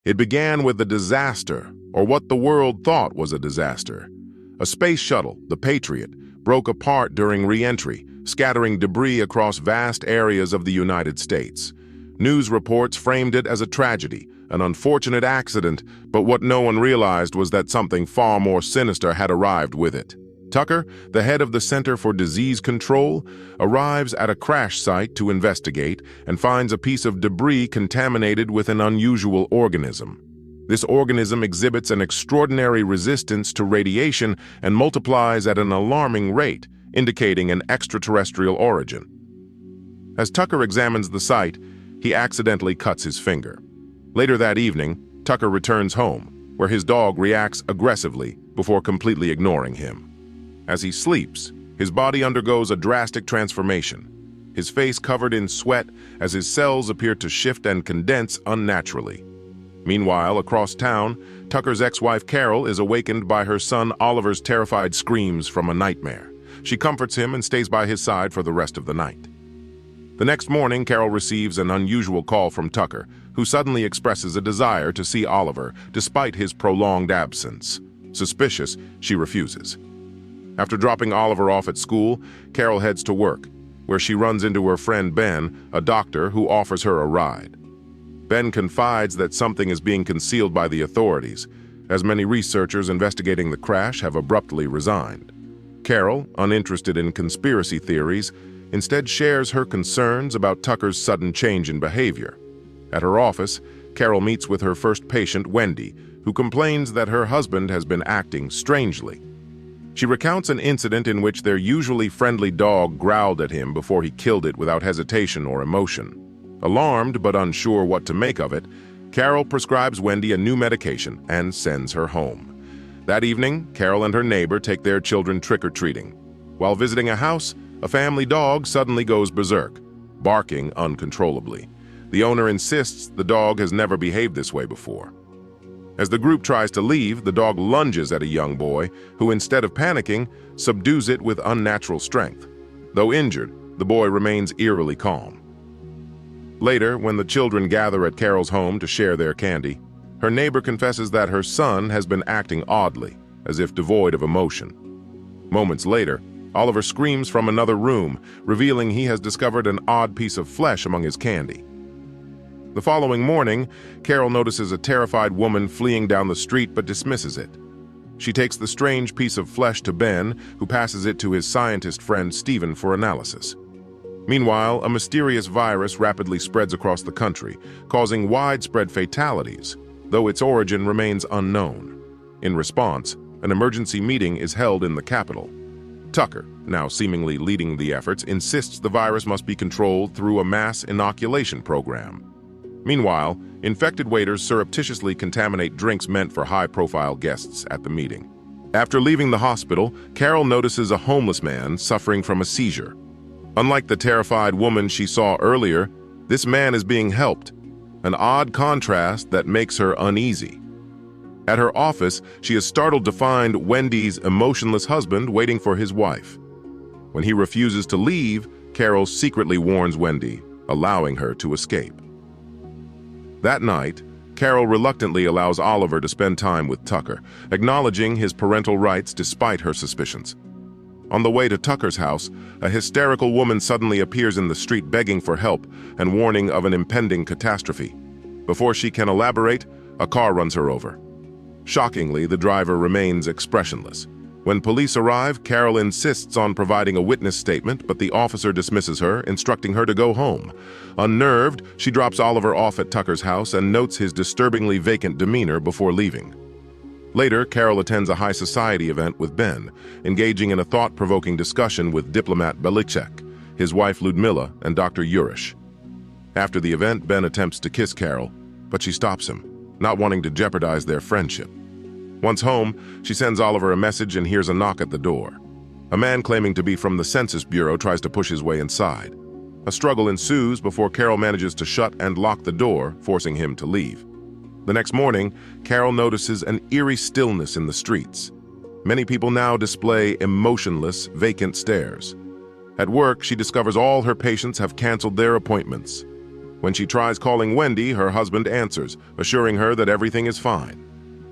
It began with a disaster, or what the world thought was a disaster. A space shuttle, the Patriot, broke apart during re-entry, scattering debris across vast areas of the United States. News reports framed it as a tragedy, an unfortunate accident, but what no one realized was that something far more sinister had arrived with it. Tucker, the head of the Center for Disease Control, arrives at a crash site to investigate and finds a piece of debris contaminated with an unusual organism. This organism exhibits an extraordinary resistance to radiation and multiplies at an alarming rate, indicating an extraterrestrial origin. As Tucker examines the site, he accidentally cuts his finger. Later that evening, Tucker returns home, where his dog reacts aggressively before completely ignoring him. As he sleeps, his body undergoes a drastic transformation, his face covered in sweat as his cells appear to shift and condense unnaturally. Meanwhile, across town, Tucker's ex-wife Carol is awakened by her son Oliver's terrified screams from a nightmare. She comforts him and stays by his side for the rest of the night. The next morning, Carol receives an unusual call from Tucker, who suddenly expresses a desire to see Oliver despite his prolonged absence. Suspicious, she refuses. After dropping Oliver off at school, Carol heads to work, where she runs into her friend Ben, a doctor who offers her a ride. Ben confides that something is being concealed by the authorities, as many researchers investigating the crash have abruptly resigned. Carol, uninterested in conspiracy theories, instead shares her concerns about Tucker's sudden change in behavior. At her office, Carol meets with her first patient, Wendy, who complains that her husband has been acting strangely. She recounts an incident in which their usually friendly dog growled at him before he killed it without hesitation or emotion. Alarmed but unsure what to make of it, Carol prescribes Wendy a new medication and sends her home. That evening, Carol and her neighbor take their children trick-or-treating. While visiting a house, a family dog suddenly goes berserk, barking uncontrollably. The owner insists the dog has never behaved this way before. As the group tries to leave, the dog lunges at a young boy, who instead of panicking, subdues it with unnatural strength. Though injured, the boy remains eerily calm. Later, when the children gather at Carol's home to share their candy, her neighbor confesses that her son has been acting oddly, as if devoid of emotion. Moments later, Oliver screams from another room, revealing he has discovered an odd piece of flesh among his candy. The following morning, Carol notices a terrified woman fleeing down the street but dismisses it. She takes the strange piece of flesh to Ben, who passes it to his scientist friend Stephen for analysis. Meanwhile, a mysterious virus rapidly spreads across the country, causing widespread fatalities, though its origin remains unknown. In response, an emergency meeting is held in the capital. Tucker, now seemingly leading the efforts, insists the virus must be controlled through a mass inoculation program. Meanwhile, infected waiters surreptitiously contaminate drinks meant for high-profile guests at the meeting. After leaving the hospital, Carol notices a homeless man suffering from a seizure. Unlike the terrified woman she saw earlier, this man is being helped, an odd contrast that makes her uneasy. At her office, she is startled to find Wendy's emotionless husband waiting for his wife. When he refuses to leave, Carol secretly warns Wendy, allowing her to escape. That night, Carol reluctantly allows Oliver to spend time with Tucker, acknowledging his parental rights despite her suspicions. On the way to Tucker's house, a hysterical woman suddenly appears in the street begging for help and warning of an impending catastrophe. Before she can elaborate, a car runs her over. Shockingly, the driver remains expressionless. When police arrive, Carol insists on providing a witness statement, but the officer dismisses her, instructing her to go home. Unnerved, she drops Oliver off at Tucker's house and notes his disturbingly vacant demeanor before leaving. Later, Carol attends a high society event with Ben, engaging in a thought-provoking discussion with diplomat Belichek, his wife Ludmilla, and Dr. Urish. After the event, Ben attempts to kiss Carol, but she stops him, not wanting to jeopardize their friendship. Once home, she sends Oliver a message and hears a knock at the door. A man claiming to be from the Census Bureau tries to push his way inside. A struggle ensues before Carol manages to shut and lock the door, forcing him to leave. The next morning, Carol notices an eerie stillness in the streets. Many people now display emotionless, vacant stares. At work, she discovers all her patients have canceled their appointments. When she tries calling Wendy, her husband answers, assuring her that everything is fine.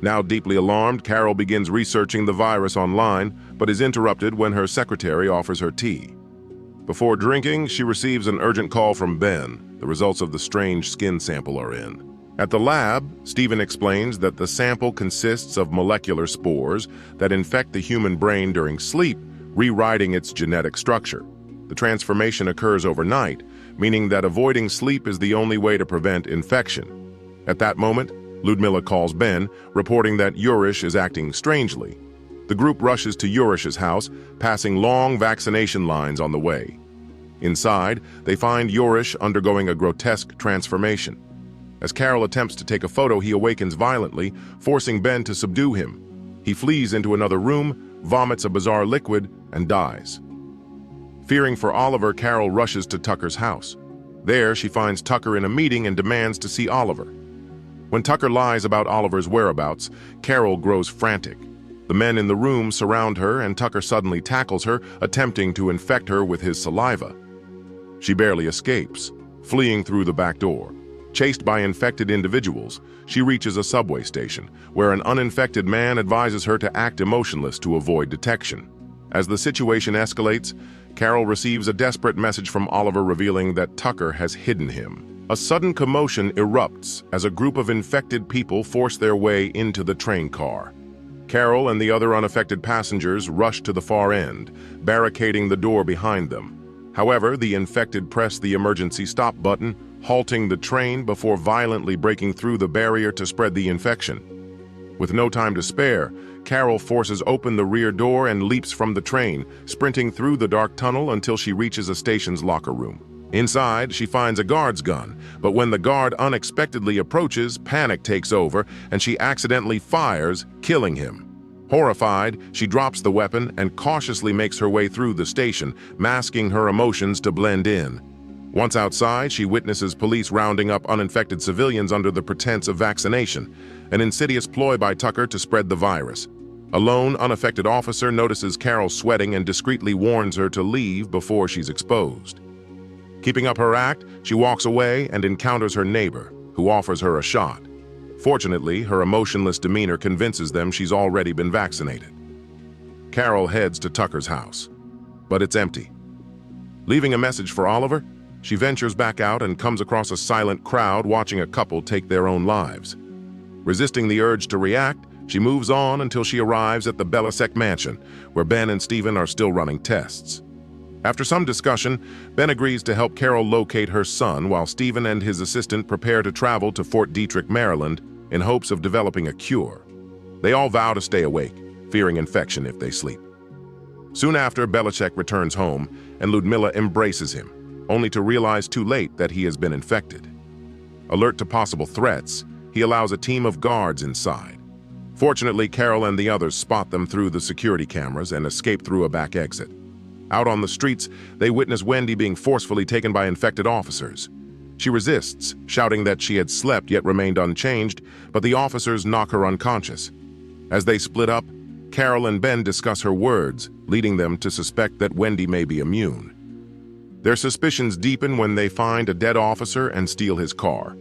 Now deeply alarmed, Carol begins researching the virus online, but is interrupted when her secretary offers her tea. Before drinking, she receives an urgent call from Ben. The results of the strange skin sample are in. At the lab, Stephen explains that the sample consists of molecular spores that infect the human brain during sleep, rewriting its genetic structure. The transformation occurs overnight, meaning that avoiding sleep is the only way to prevent infection. At that moment, Ludmilla calls Ben, reporting that Yurish is acting strangely. The group rushes to Yurish's house, passing long vaccination lines on the way. Inside, they find Yurish undergoing a grotesque transformation. As Carol attempts to take a photo, he awakens violently, forcing Ben to subdue him. He flees into another room, vomits a bizarre liquid, and dies. Fearing for Oliver, Carol rushes to Tucker's house. There, she finds Tucker in a meeting and demands to see Oliver. When Tucker lies about Oliver's whereabouts, Carol grows frantic. The men in the room surround her, and Tucker suddenly tackles her, attempting to infect her with his saliva. She barely escapes, fleeing through the back door. Chased by infected individuals, she reaches a subway station, where an uninfected man advises her to act emotionless to avoid detection. As the situation escalates, Carol receives a desperate message from Oliver revealing that Tucker has hidden him. A sudden commotion erupts as a group of infected people force their way into the train car. Carol and the other unaffected passengers rush to the far end, barricading the door behind them. However, the infected press the emergency stop button, halting the train before violently breaking through the barrier to spread the infection. With no time to spare, Carol forces open the rear door and leaps from the train, sprinting through the dark tunnel until she reaches a station's locker room. Inside, she finds a guard's gun, but when the guard unexpectedly approaches, panic takes over and she accidentally fires, killing him. Horrified, she drops the weapon and cautiously makes her way through the station, masking her emotions to blend in. Once outside, she witnesses police rounding up uninfected civilians under the pretense of vaccination, an insidious ploy by Tucker to spread the virus. A lone, unaffected officer notices Carol sweating and discreetly warns her to leave before she's exposed. Keeping up her act, she walks away and encounters her neighbor, who offers her a shot. Fortunately, her emotionless demeanor convinces them she's already been vaccinated. Carol heads to Tucker's house, but it's empty. Leaving a message for Oliver, she ventures back out and comes across a silent crowd watching a couple take their own lives. Resisting the urge to react, she moves on until she arrives at the Belasek mansion, where Ben and Stephen are still running tests. After some discussion, Ben agrees to help Carol locate her son while Stephen and his assistant prepare to travel to Fort Detrick, Maryland, in hopes of developing a cure. They all vow to stay awake, fearing infection if they sleep. Soon after, Belasek returns home, and Ludmilla embraces him, only to realize too late that he has been infected. Alert to possible threats, he allows a team of guards inside. Fortunately, Carol and the others spot them through the security cameras and escape through a back exit. Out on the streets, they witness Wendy being forcefully taken by infected officers. She resists, shouting that she had slept yet remained unchanged, but the officers knock her unconscious. As they split up, Carol and Ben discuss her words, leading them to suspect that Wendy may be immune. Their suspicions deepen when they find a dead officer and steal his car.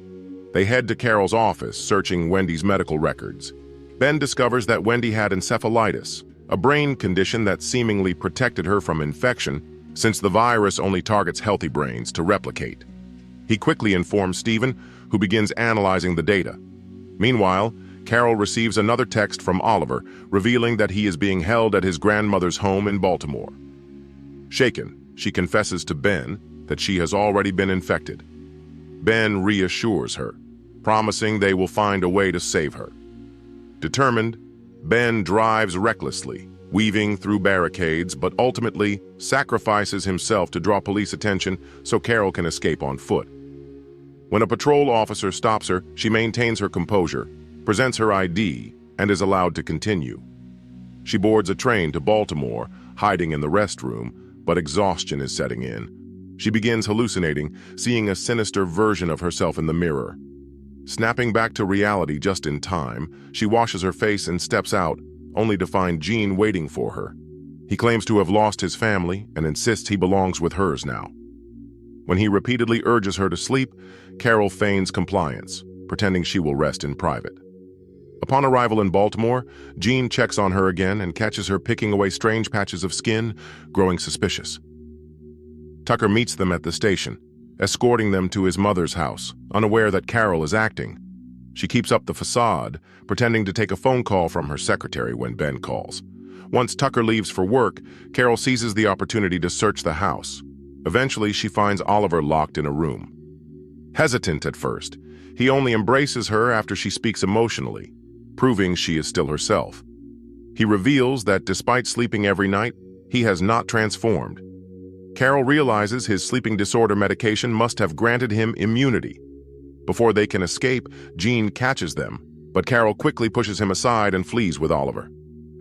They head to Carol's office, searching Wendy's medical records. Ben discovers that Wendy had encephalitis, a brain condition that seemingly protected her from infection, since the virus only targets healthy brains to replicate. He quickly informs Stephen, who begins analyzing the data. Meanwhile, Carol receives another text from Oliver, revealing that he is being held at his grandmother's home in Baltimore. Shaken, she confesses to Ben that she has already been infected. Ben reassures her, promising they will find a way to save her. Determined, Ben drives recklessly, weaving through barricades, but ultimately sacrifices himself to draw police attention so Carol can escape on foot. When a patrol officer stops her, she maintains her composure, presents her ID, and is allowed to continue. She boards a train to Baltimore, hiding in the restroom, but exhaustion is setting in. She begins hallucinating, seeing a sinister version of herself in the mirror. Snapping back to reality just in time, she washes her face and steps out, only to find Gene waiting for her. He claims to have lost his family and insists he belongs with hers now. When he repeatedly urges her to sleep, Carol feigns compliance, pretending she will rest in private. Upon arrival in Baltimore, Jean checks on her again and catches her picking away strange patches of skin, growing suspicious. Tucker meets them at the station, escorting them to his mother's house, unaware that Carol is acting. She keeps up the facade, pretending to take a phone call from her secretary when Ben calls. Once Tucker leaves for work, Carol seizes the opportunity to search the house. Eventually, she finds Oliver locked in a room. Hesitant at first, he only embraces her after she speaks emotionally, proving she is still herself. He reveals that despite sleeping every night, he has not transformed. Carol realizes his sleeping disorder medication must have granted him immunity. Before they can escape, Jean catches them, but Carol quickly pushes him aside and flees with Oliver.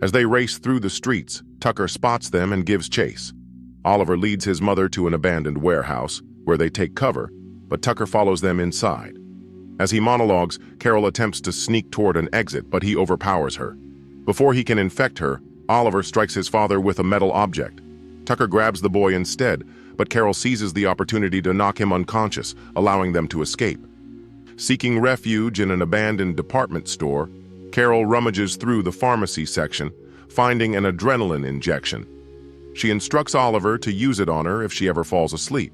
As they race through the streets, Tucker spots them and gives chase. Oliver leads his mother to an abandoned warehouse, where they take cover, but Tucker follows them inside. As he monologues, Carol attempts to sneak toward an exit, but he overpowers her. Before he can infect her, Oliver strikes his father with a metal object. Tucker grabs the boy instead, but Carol seizes the opportunity to knock him unconscious, allowing them to escape. Seeking refuge in an abandoned department store, Carol rummages through the pharmacy section, finding an adrenaline injection. She instructs Oliver to use it on her if she ever falls asleep.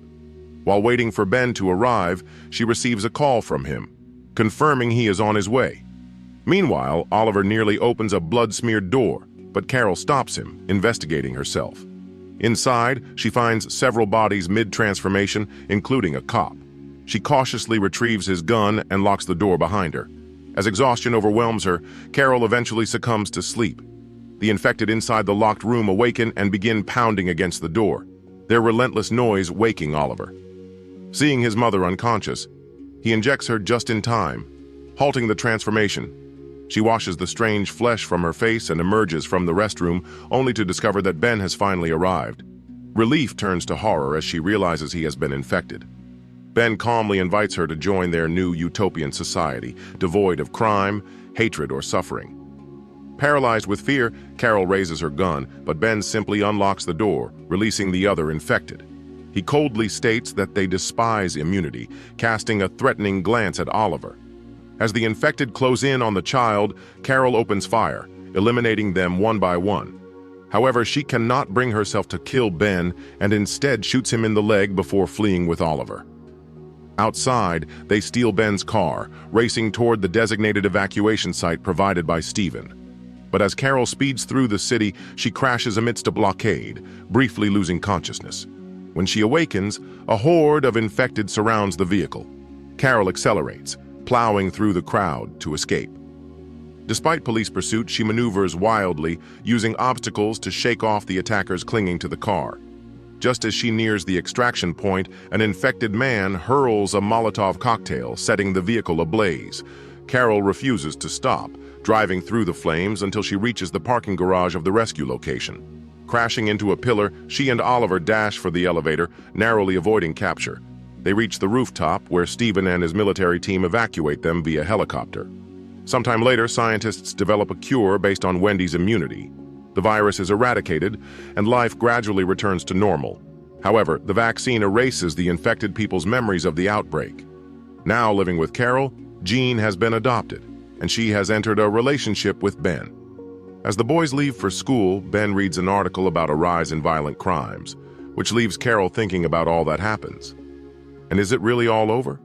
While waiting for Ben to arrive, she receives a call from him, confirming he is on his way. Meanwhile, Oliver nearly opens a blood-smeared door, but Carol stops him, investigating herself. Inside, she finds several bodies mid-transformation, including a cop. She cautiously retrieves his gun and locks the door behind her. As exhaustion overwhelms her, Carol eventually succumbs to sleep. The infected inside the locked room awaken and begin pounding against the door, their relentless noise waking Oliver. Seeing his mother unconscious, he injects her just in time, halting the transformation. She washes the strange flesh from her face and emerges from the restroom, only to discover that Ben has finally arrived. Relief turns to horror as she realizes he has been infected. Ben calmly invites her to join their new utopian society, devoid of crime, hatred, or suffering. Paralyzed with fear, Carol raises her gun, but Ben simply unlocks the door, releasing the other infected. He coldly states that they despise immunity, casting a threatening glance at Oliver. As the infected close in on the child, Carol opens fire, eliminating them one by one. However, she cannot bring herself to kill Ben and instead shoots him in the leg before fleeing with Oliver. Outside, they steal Ben's car, racing toward the designated evacuation site provided by Stephen. But as Carol speeds through the city, she crashes amidst a blockade, briefly losing consciousness. When she awakens, a horde of infected surrounds the vehicle. Carol accelerates, plowing through the crowd to escape. Despite police pursuit, she maneuvers wildly, using obstacles to shake off the attackers clinging to the car. Just as she nears the extraction point, an infected man hurls a Molotov cocktail, setting the vehicle ablaze. Carol refuses to stop, driving through the flames until she reaches the parking garage of the rescue location. Crashing into a pillar, she and Oliver dash for the elevator, narrowly avoiding capture. They reach the rooftop, where Stephen and his military team evacuate them via helicopter. Sometime later, scientists develop a cure based on Wendy's immunity. The virus is eradicated, and life gradually returns to normal. However, the vaccine erases the infected people's memories of the outbreak. Now living with Carol, Jean has been adopted, and she has entered a relationship with Ben. As the boys leave for school, Ben reads an article about a rise in violent crimes, which leaves Carol thinking about all that happens. And is it really all over?